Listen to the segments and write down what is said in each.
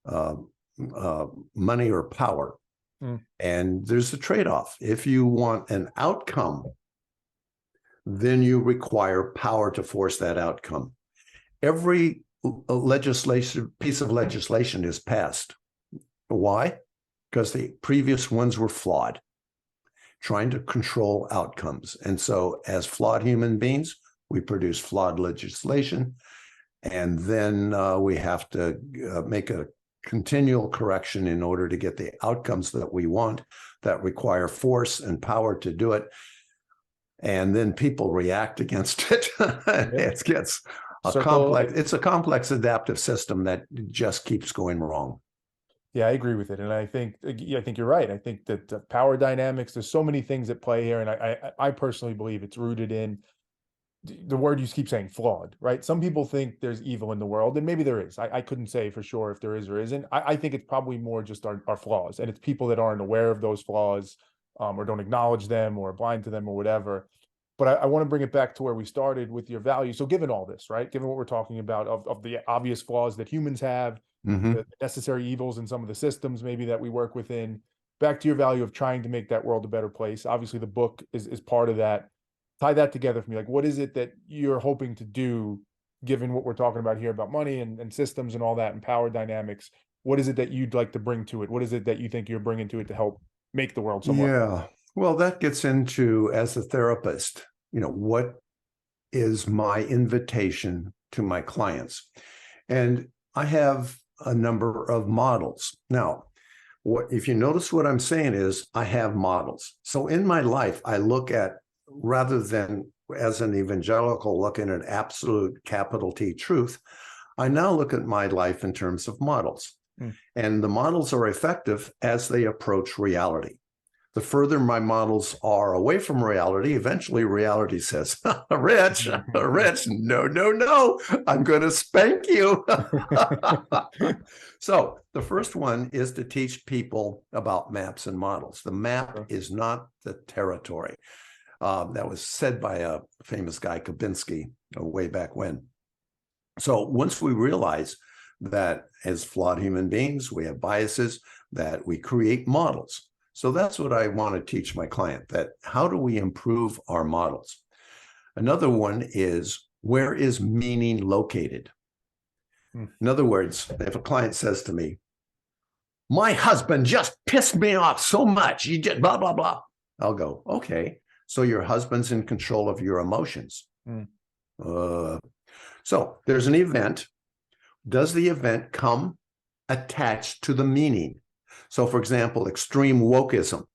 uh, money or power. Mm. And there's a trade-off. If you want an outcome, then you require power to force that outcome. Every piece of legislation is passed. Why? Because the previous ones were flawed, trying to control outcomes. And so as flawed human beings, we produce flawed legislation. And then we have to make a continual correction in order to get the outcomes that we want, that require force and power to do it. And then people react against it. It gets complex. It's a complex adaptive system that just keeps going wrong. Yeah, I agree with it. And I think you're right. I think that the power dynamics, there's so many things at play here. And I personally believe it's rooted in the word you keep saying, flawed, right? Some people think there's evil in the world, and maybe there is. I couldn't say for sure if there is or isn't. I think it's probably more just our flaws, and it's people that aren't aware of those flaws, or don't acknowledge them, or are blind to them, or whatever. But I want to bring it back to where we started with your values. So given all this, right, given what we're talking about of the obvious flaws that humans have, the necessary evils in some of the systems maybe that we work within, back to your value of trying to make that world a better place. Obviously, the book is part of that. Tie that together for me. Like, what is it that you're hoping to do, given what we're talking about here about money and systems and all that and power dynamics? What is it that you'd like to bring to it? What is it that you think you're bringing to it to help make the world somewhat? Yeah, well, that gets into, as a therapist, what is my invitation to my clients? And I have a number of models. Now, if you notice what I'm saying is I have models. So in my life, I look at, rather than as an evangelical looking at absolute capital T truth, I now look at my life in terms of models. And the models are effective as they approach reality. The further my models are away from reality, eventually reality says, Rich, no, I'm going to spank you. So the first one is to teach people about maps and models. The map is not the territory. That was said by a famous guy, Kabinski, way back when. So once we realize that as flawed human beings, we have biases, that we create models. So that's what I want to teach my client, that how do we improve our models? Another one is, where is meaning located? In other words, if a client says to me, my husband just pissed me off so much, he just blah, blah, blah. I'll go, okay. So your husband's in control of your emotions. So there's an event. Does the event come attached to the meaning? So for example, extreme wokeism.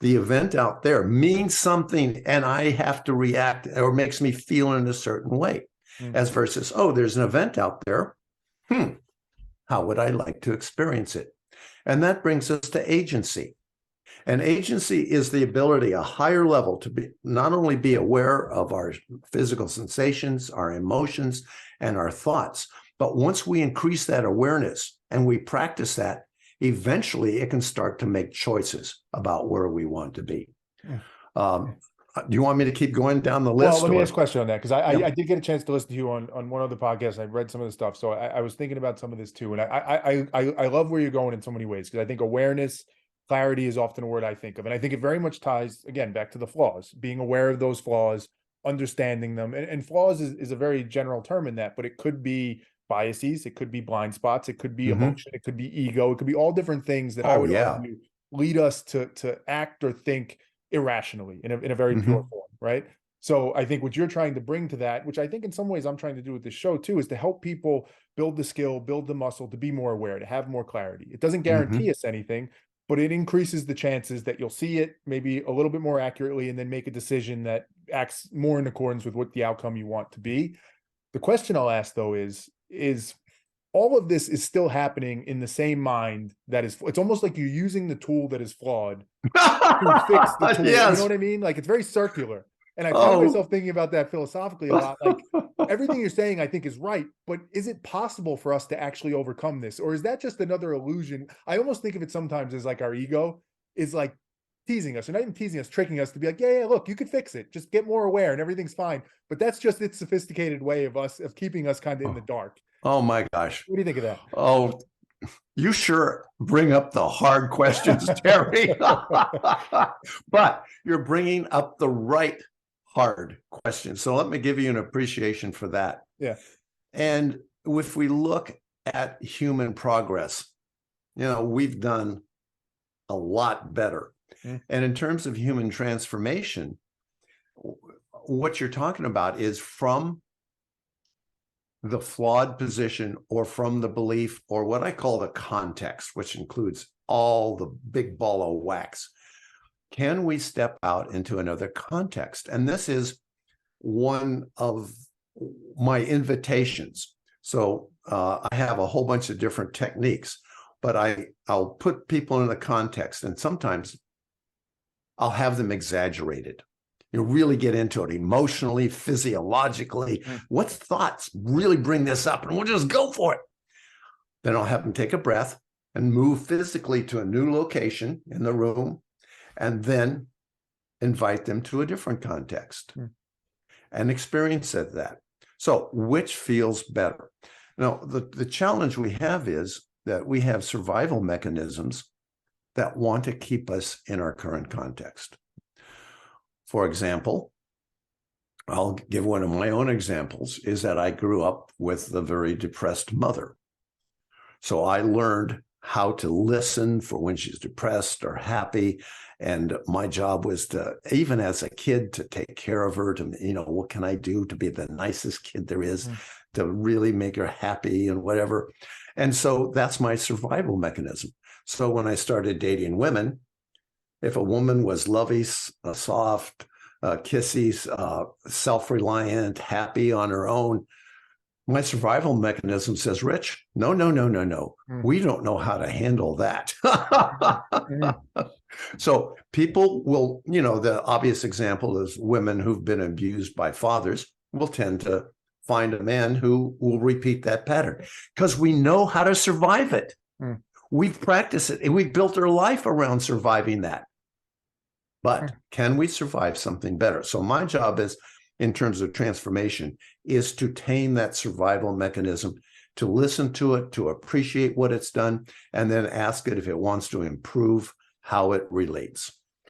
The event out there means something and I have to react, or makes me feel in a certain way. As versus, oh, there's an event out there. How would I like to experience it? And that brings us to agency. And agency is the ability, a higher level, to be not only be aware of our physical sensations, our emotions, and our thoughts, but once we increase that awareness and we practice that, eventually it can start to make choices about where we want to be. Do you want me to keep going down the list? Well, let me ask a question on that, because I did get a chance to listen to you on one other podcast. I read some of the stuff, so I was thinking about some of this too, and I love where you're going in so many ways, because I think awareness, clarity is often a word I think of, and I think it very much ties again back to the flaws, being aware of those flaws, understanding them, and flaws is a very general term in that, but it could be biases, it could be blind spots, it could be emotion, it could be ego, it could be all different things that I would argue lead us to act or think irrationally in a very pure form, right? So I think what you're trying to bring to that, which I think in some ways I'm trying to do with this show too, is to help people build the skill, build the muscle, to be more aware, to have more clarity. It doesn't guarantee us anything, but it increases the chances that you'll see it maybe a little bit more accurately and then make a decision that acts more in accordance with what the outcome you want to be. The question I'll ask though is all of this is still happening in the same mind that is, it's almost like you're using the tool that is flawed to fix the tool. You know what I mean? Like, it's very circular. And I find myself thinking about that philosophically a lot. Like, everything you're saying, I think, is right, but is it possible for us to actually overcome this? Or is that just another illusion? I almost think of it sometimes as like our ego is like teasing us, or not even teasing us, tricking us to be like, yeah, look, you could fix it. Just get more aware and everything's fine. But that's just its sophisticated way of keeping us kind of in the dark. Oh my gosh. What do you think of that? Oh, You sure bring up the hard questions, Terry. But you're bringing up the right hard questions. So let me give you an appreciation for that. Yeah. And if we look at human progress, we've done a lot better. And in terms of human transformation, what you're talking about is from the flawed position or from the belief or what I call the context, which includes all the big ball of wax. Can we step out into another context? And this is one of my invitations. So I have a whole bunch of different techniques, but I'll put people in the context, and sometimes I'll have them exaggerated. You really get into it emotionally, physiologically. What thoughts really bring this up? And we'll just go for it. Then I'll have them take a breath and move physically to a new location in the room, and then invite them to a different context and experience that. So which feels better? Now, the challenge we have is that we have survival mechanisms that want to keep us in our current context. For example, I'll give one of my own examples, is that I grew up with a very depressed mother. So I learned how to listen for when she's depressed or happy. And my job was to, even as a kid, to take care of her, to, what can I do to be the nicest kid there is, to really make her happy and whatever. And so that's my survival mechanism. So when I started dating women, if a woman was lovey, soft, kissy, self-reliant, happy on her own, my survival mechanism says, Rich, no. We don't know how to handle that. So people will, the obvious example is women who've been abused by fathers will tend to find a man who will repeat that pattern because we know how to survive it. We've practiced it and we've built our life around surviving that. But can we survive something better? So my job is, in terms of transformation, is to tame that survival mechanism, to listen to it, to appreciate what it's done, and then ask it if it wants to improve how it relates.